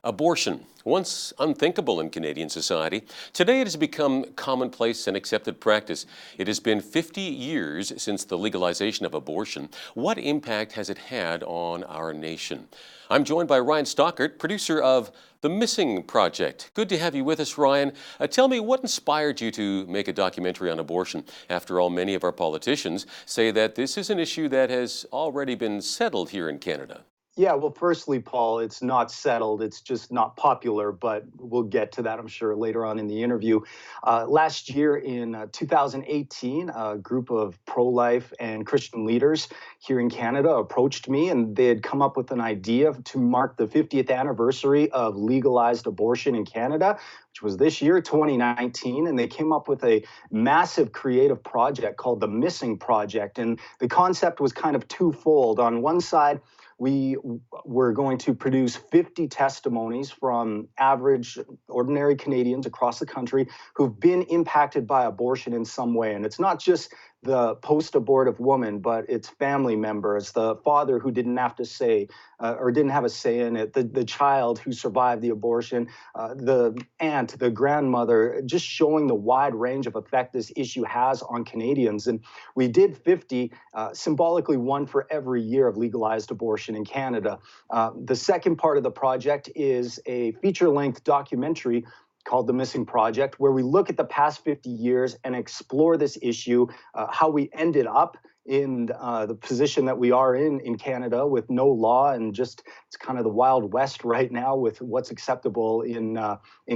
Abortion, once unthinkable in Canadian society, today it has become commonplace and accepted practice. It has been 50 years since the legalization of abortion. What impact has it had on our nation? I'm joined by Ryan Stockert, producer of The Missing Project. Good to have you with us, Ryan. Tell me, what inspired you to make a documentary on abortion? After all, many of our politicians say that this is an issue that has already been settled here in Canada. Yeah, well, firstly, Paul, it's not settled. It's just not popular, but we'll get to that, I'm sure, later on in the interview. Last year in 2018, a group of pro-life and Christian leaders here in Canada approached me, and they had come up with an idea to mark the 50th anniversary of legalized abortion in Canada, which was this year, 2019, and they came up with a massive creative project called the Missing Project. And the concept was kind of twofold. On one side, we were going to produce 50 testimonies from average, ordinary Canadians across the country who've been impacted by abortion in some way. And it's not just the post-abortive woman, but it's family members, the father who didn't have to say or didn't have a say in it, the child who survived the abortion, the aunt, the grandmother, just showing the wide range of effect this issue has on Canadians. And we did 50, symbolically one for every year of legalized abortion in Canada. The second part of the project is a feature-length documentary called The Missing Project, where we look at the past 50 years and explore this issue, how we ended up in the position that we are in Canada with no law, and just it's kind of the Wild West right now with what's acceptable in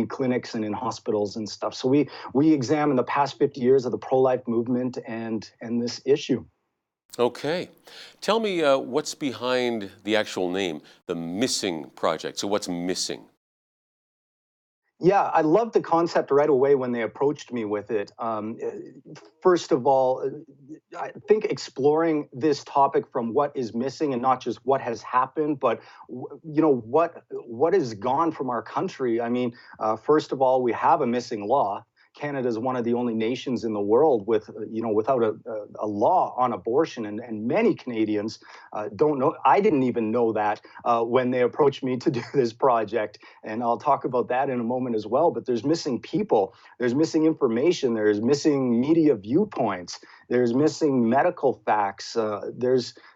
clinics and in hospitals and stuff. So we examine the past 50 years of the pro-life movement and this issue. Okay. Tell me what's behind the actual name, The Missing Project. So what's missing? Yeah, I loved the concept right away when they approached me with it. First of all, I think exploring this topic from what is missing and not just what has happened, but what is gone from our country. I mean, first of all, we have a missing law. Canada is one of the only nations in the world with, without a law on abortion, and many Canadians don't know. I didn't even know that when they approached me to do this project, and I'll talk about that in a moment as well. But there's missing people, there's missing information, there's missing media viewpoints, there's missing medical facts.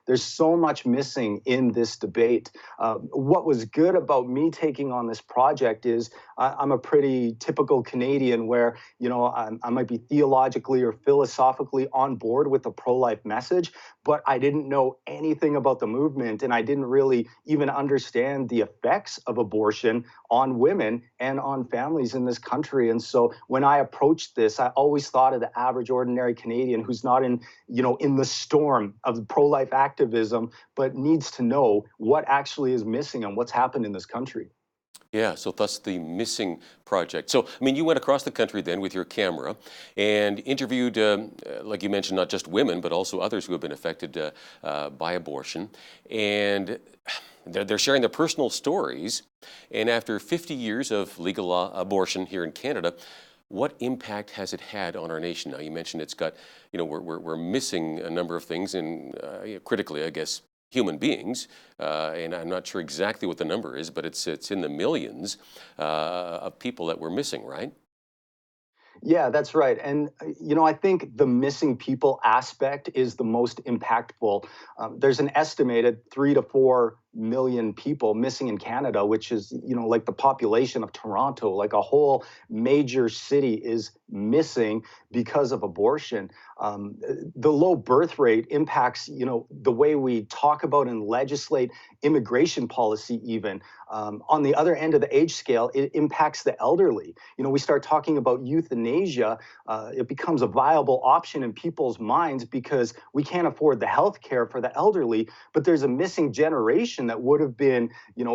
There's so much missing in this debate. What was good about me taking on this project is I'm a pretty typical Canadian where, I might be theologically or philosophically on board with the pro-life message, but I didn't know anything about the movement, and I didn't really even understand the effects of abortion on women and on families in this country. And so when I approached this, I always thought of the average ordinary Canadian who's not in the storm of pro-life activism, but needs to know what actually is missing and what's happened in this country. Yeah, so thus the Missing Project. So, I mean, you went across the country then with your camera and interviewed, like you mentioned, not just women, but also others who have been affected by abortion. And they're sharing their personal stories. And after 50 years of legal abortion here in Canada, what impact has it had on our nation? Now, you mentioned it's got, we're missing a number of things, and critically, I guess, human beings, and I'm not sure exactly what the number is, but it's in the millions of people that we're missing, right? Yeah, that's right. And, I think the missing people aspect is the most impactful. There's an estimated 3 to 4 million people missing in Canada, which is, like the population of Toronto, like a whole major city is missing because of abortion. The low birth rate impacts, the way we talk about and legislate immigration policy even. On the other end of the age scale, it impacts the elderly. We start talking about euthanasia, it becomes a viable option in people's minds because we can't afford the health care for the elderly, but there's a missing generation that would have been,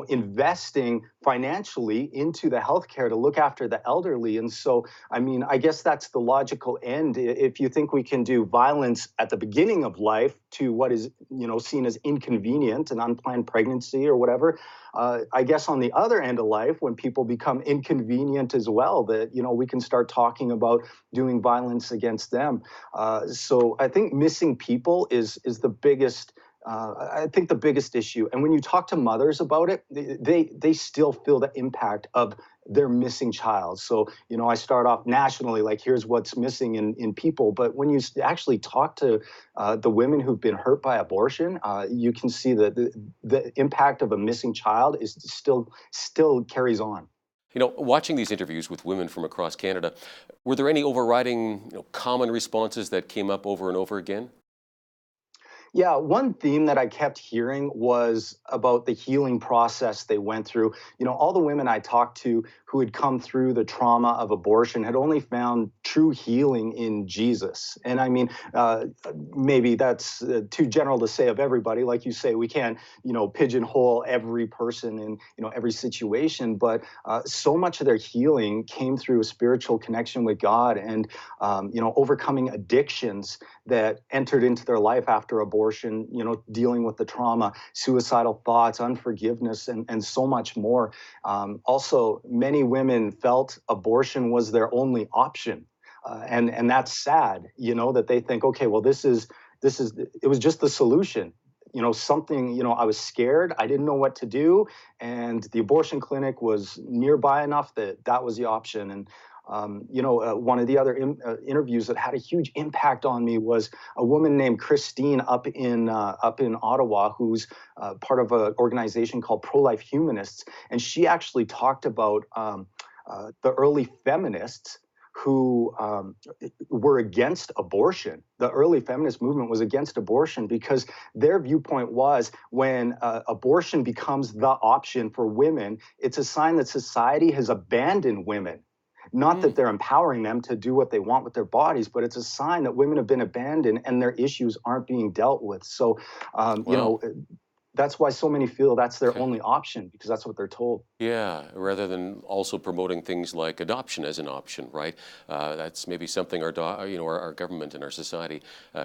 investing financially into the health care to look after the elderly. And so, I mean, I guess that's the logical end. If you think we can do violence at the beginning of life to what is, seen as inconvenient, an unplanned pregnancy or whatever, I guess on the other end of life, when people become inconvenient as well, that, we can start talking about doing violence against them. So I think missing people is the biggest I think the biggest issue, and when you talk to mothers about it, they still feel the impact of their missing child. So, I start off nationally, like here's what's missing in people. But when you actually talk to the women who've been hurt by abortion, you can see that the impact of a missing child is still carries on. Watching these interviews with women from across Canada, were there any overriding, common responses that came up over and over again? Yeah, one theme that I kept hearing was about the healing process they went through. All the women I talked to who had come through the trauma of abortion had only found true healing in Jesus. And I mean, maybe that's too general to say of everybody. Like you say, we can't, pigeonhole every person in, every situation. But so much of their healing came through a spiritual connection with God and, overcoming addictions that entered into their life after abortion, dealing with the trauma, suicidal thoughts, unforgiveness, and so much more. Also, many women felt abortion was their only option. And that's sad, that they think, okay, well, it was just the solution. Something, I was scared, I didn't know what to do. And the abortion clinic was nearby enough that that was the option. And one of the other interviews that had a huge impact on me was a woman named Christine up in Ottawa, who's part of an organization called Pro-Life Humanists, and she actually talked about the early feminists who were against abortion. The early feminist movement was against abortion because their viewpoint was when abortion becomes the option for women, it's a sign that society has abandoned women. Not that they're empowering them to do what they want with their bodies, but it's a sign that women have been abandoned and their issues aren't being dealt with. So, Wow. that's why so many feel that's their Okay. only option because that's what they're told. Yeah, rather than also promoting things like adoption as an option, right? That's maybe something our government and our society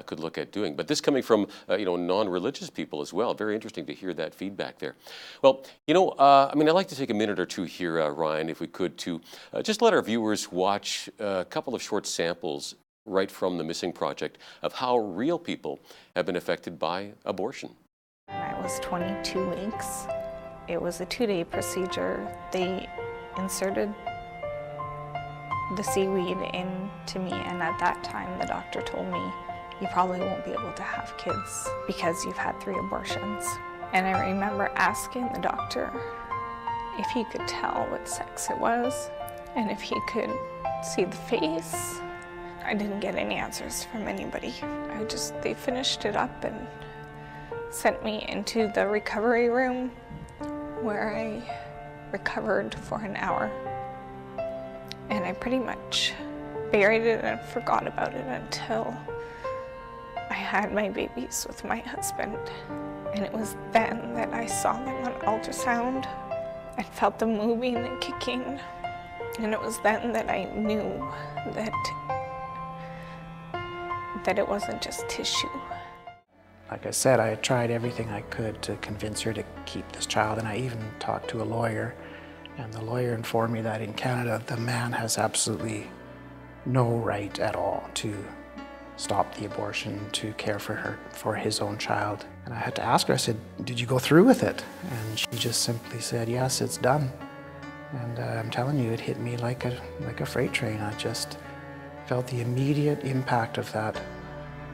could look at doing. But this coming from non-religious people as well. Very interesting to hear that feedback there. Well, I'd like to take a minute or two here, Ryan, if we could, to just let our viewers watch a couple of short samples right from the Missing Project of how real people have been affected by abortion. When I was 22 weeks, it was a 2-day procedure. They inserted the seaweed into me, and at that time the doctor told me, you probably won't be able to have kids because you've had 3 abortions. And I remember asking the doctor if he could tell what sex it was and if he could see the face. I didn't get any answers from anybody. They finished it up and sent me into the recovery room where I recovered for an hour. And I pretty much buried it and forgot about it until I had my babies with my husband. And it was then that I saw them on ultrasound and felt them moving and kicking. And it was then that I knew that it wasn't just tissue. Like I said, I had tried everything I could to convince her to keep this child, and I even talked to a lawyer, and the lawyer informed me that in Canada, the man has absolutely no right at all to stop the abortion, to care for his own child. And I had to ask her, I said, did you go through with it? And she just simply said, yes, it's done. And I'm telling you, it hit me like a freight train. I just felt the immediate impact of that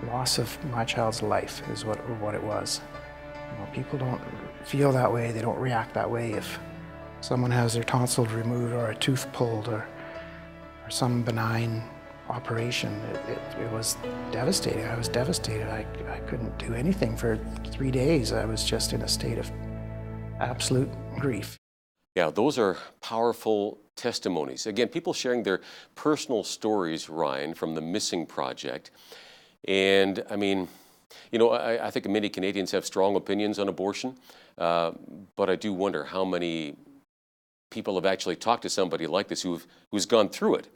loss of my child's life is what it was. People don't feel that way, they don't react that way if someone has their tonsils removed or a tooth pulled or some benign operation. It was devastating. I was devastated. I couldn't do anything for 3 days. I was just in a state of absolute grief. Yeah, those are powerful testimonies. Again, people sharing their personal stories, Ryan, from the Missing Project. And I think many Canadians have strong opinions on abortion, but I do wonder how many people have actually talked to somebody like this who's gone through it,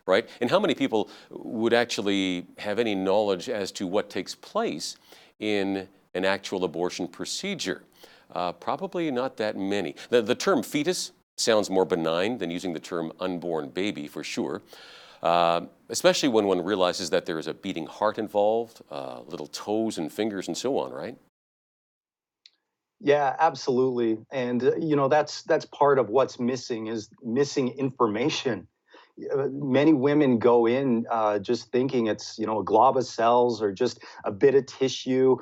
right? And how many people would actually have any knowledge as to what takes place in an actual abortion procedure? Probably not that many. The term fetus sounds more benign than using the term unborn baby, for sure. Especially when one realizes that there is a beating heart involved, little toes and fingers and so on, right? Yeah, absolutely. And that's part of what's missing is missing information. Many women go in just thinking it's a glob of cells or just a bit of tissue.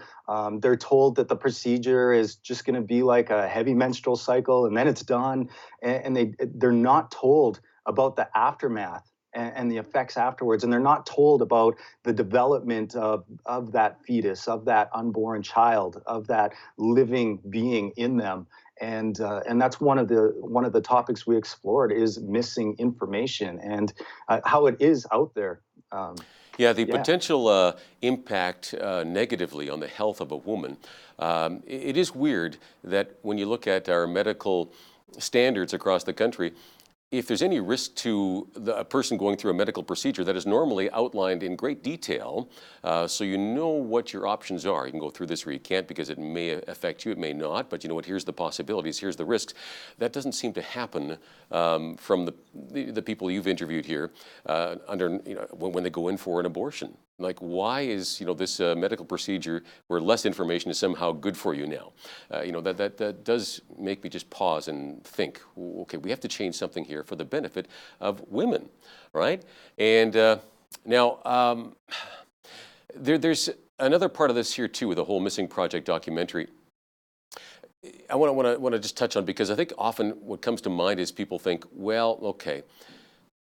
They're told that the procedure is just going to be like a heavy menstrual cycle and then it's done, and they're not told about the aftermath and the effects afterwards, and they're not told about the development of that fetus, of that unborn child, of that living being in them. And that's one of the topics we explored is missing information and how it is out there. Um, Yeah, the yeah. potential impact negatively on the health of a woman. It is weird that when you look at our medical standards across the country, if there's any risk to a person going through a medical procedure that is normally outlined in great detail, so you know what your options are. You can go through this or you can't because it may affect you, it may not, but you know what, here's the possibilities, here's the risks. That doesn't seem to happen from the people you've interviewed here when they go in for an abortion. Like, why is this medical procedure where less information is somehow good for you now? That does make me just pause and think. Okay, we have to change something here for the benefit of women, right? And now there's another part of this here too with the whole Missing Project documentary. I want to just touch on, because I think often what comes to mind is people think, well, okay,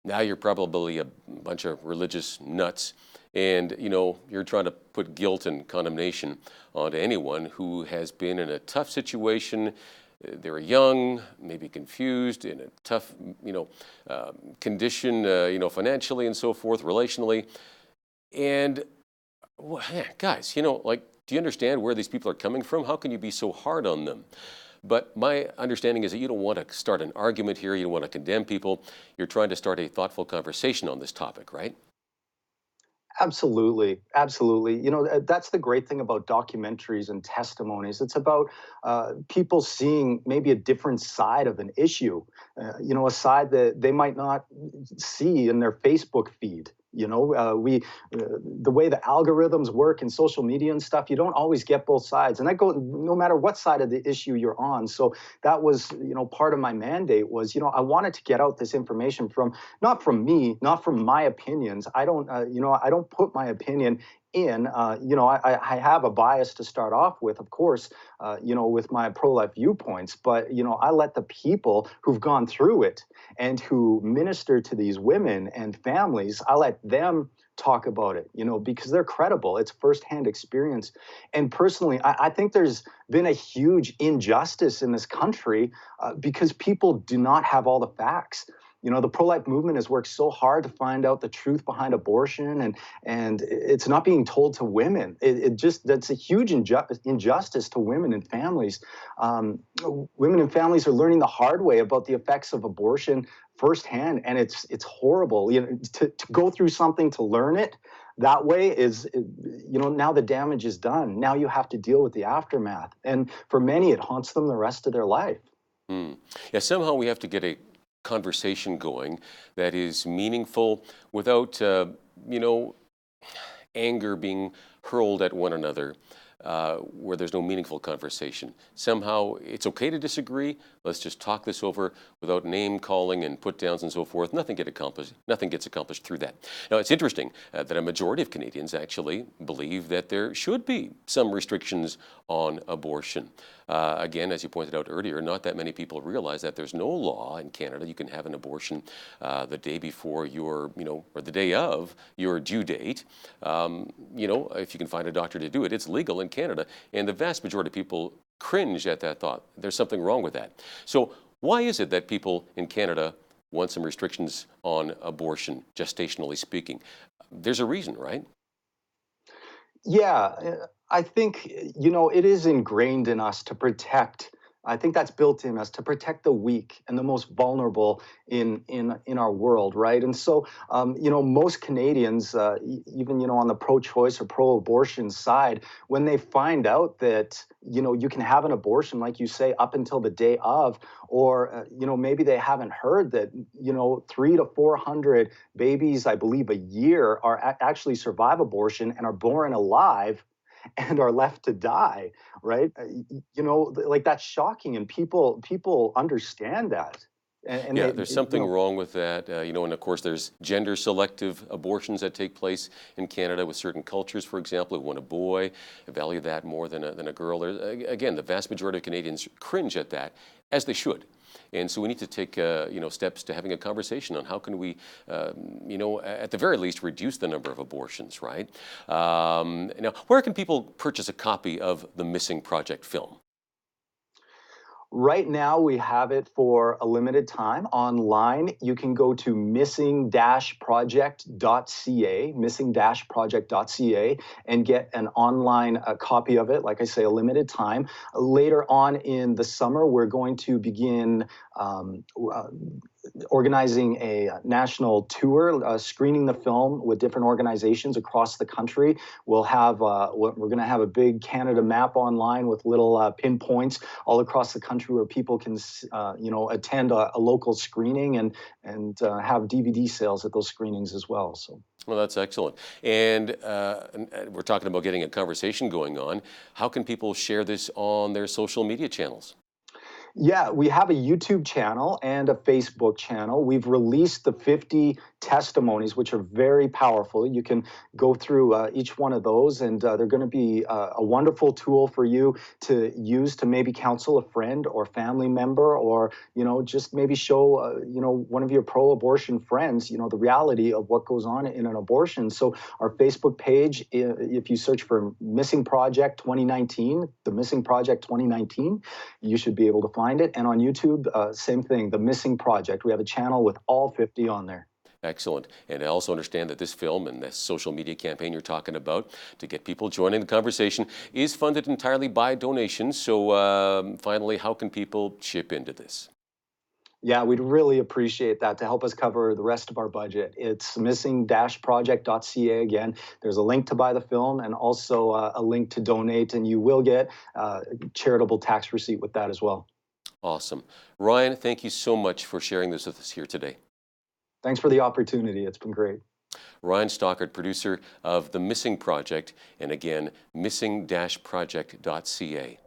now you're probably a bunch of religious nuts, and you're trying to put guilt and condemnation onto anyone who has been in a tough situation. They're young, maybe confused, in a tough condition, financially and so forth, relationally. And well, guys, like, do you understand where these people are coming from? How can you be so hard on them? But my understanding is that you don't want to start an argument here. You don't want to condemn people. You're trying to start a thoughtful conversation on this topic, right? Absolutely, absolutely. That's the great thing about documentaries and testimonies. It's about people seeing maybe a different side of an issue, a side that they might not see in their Facebook feed. The way the algorithms work in social media and stuff, you don't always get both sides, and that goes no matter what side of the issue you're on. So that was, part of my mandate was, I wanted to get out this information not from me, not from my opinions. I don't put my opinion in. I have a bias to start off with, of course, with my pro-life viewpoints, but, I let the people who've gone through it and who minister to these women and families, I let them talk about it, because they're credible. It's firsthand experience. And personally, I think there's been a huge injustice in this country because people do not have all the facts. The pro-life movement has worked so hard to find out the truth behind abortion, and it's not being told to women. That's a huge injustice to women and families. Women and families are learning the hard way about the effects of abortion firsthand, and it's horrible. To go through something to learn it that way is, now the damage is done. Now you have to deal with the aftermath, and for many, it haunts them the rest of their life. Yeah, somehow we have to get a conversation going that is meaningful without, anger being hurled at one another, where there's no meaningful conversation. Somehow it's okay to disagree. Let's just talk this over without name calling and put downs and so forth. Nothing gets accomplished through that. Now, it's interesting that a majority of Canadians actually believe that there should be some restrictions on abortion. Again, as you pointed out earlier, not that many people realize that there's no law in Canada. You can have an abortion the day before your, or the day of your due date. If you can find a doctor to do it, it's legal in Canada. And the vast majority of people cringe at that thought. There's something wrong with that. So why is it that people in Canada want some restrictions on abortion, gestationally speaking? There's a reason, right? Yeah, I think, it is ingrained in us to protect. I think that's built in us to protect the weak and the most vulnerable in our world, right? And so, most Canadians, even on the pro-choice or pro-abortion side, when they find out that you can have an abortion, like you say, up until the day of, or maybe they haven't heard that 300 to 400 babies, I believe, a year are actually survive abortion and are born alive. and are left to die, right? Like that's shocking, and people understand that, and Yeah, they, there's something wrong with that, and of course there's gender selective abortions that take place in Canada with certain cultures, for example, who want a boy, value that more than a girl. Again, the vast majority of Canadians cringe at that, as they should. And so we need to take, steps to having a conversation on how can we, at the very least, reduce the number of abortions, right? Now, where can people purchase a copy of the Missing Project film? Right now, we have it for a limited time online. You can go to missing-project.ca, and get an online copy of it. Like I say, a limited time. Later on in the summer, we're going to begin organizing a national tour, screening the film with different organizations across the country. We're going to have a big Canada map online with little pinpoints all across the country where people can, attend a local screening and have DVD sales at those screenings as well. So. Well, that's excellent. And we're talking about getting a conversation going on. How can people share this on their social media channels? Yeah, we have a YouTube channel and a Facebook channel. We've released the 50 testimonies, which are very powerful. You can go through each one of those, and they're going to be a wonderful tool for you to use to maybe counsel a friend or family member, or just maybe show one of your pro-abortion friends the reality of what goes on in an abortion. So our Facebook page, if you search for Missing Project 2019, the Missing Project 2019, you should be able to find it. And on YouTube, same thing, the Missing Project. We have a channel with all 50 on there. Excellent. And I also understand that this film and this social media campaign you're talking about to get people joining the conversation is funded entirely by donations. So finally, how can people chip into this? Yeah, we'd really appreciate that to help us cover the rest of our budget. It's missing-project.ca again. There's a link to buy the film and also a link to donate, and you will get a charitable tax receipt with that as well. Awesome. Ryan, thank you so much for sharing this with us here today. Thanks for the opportunity. It's been great. Ryan Stockert, producer of The Missing Project, and again, missing-project.ca.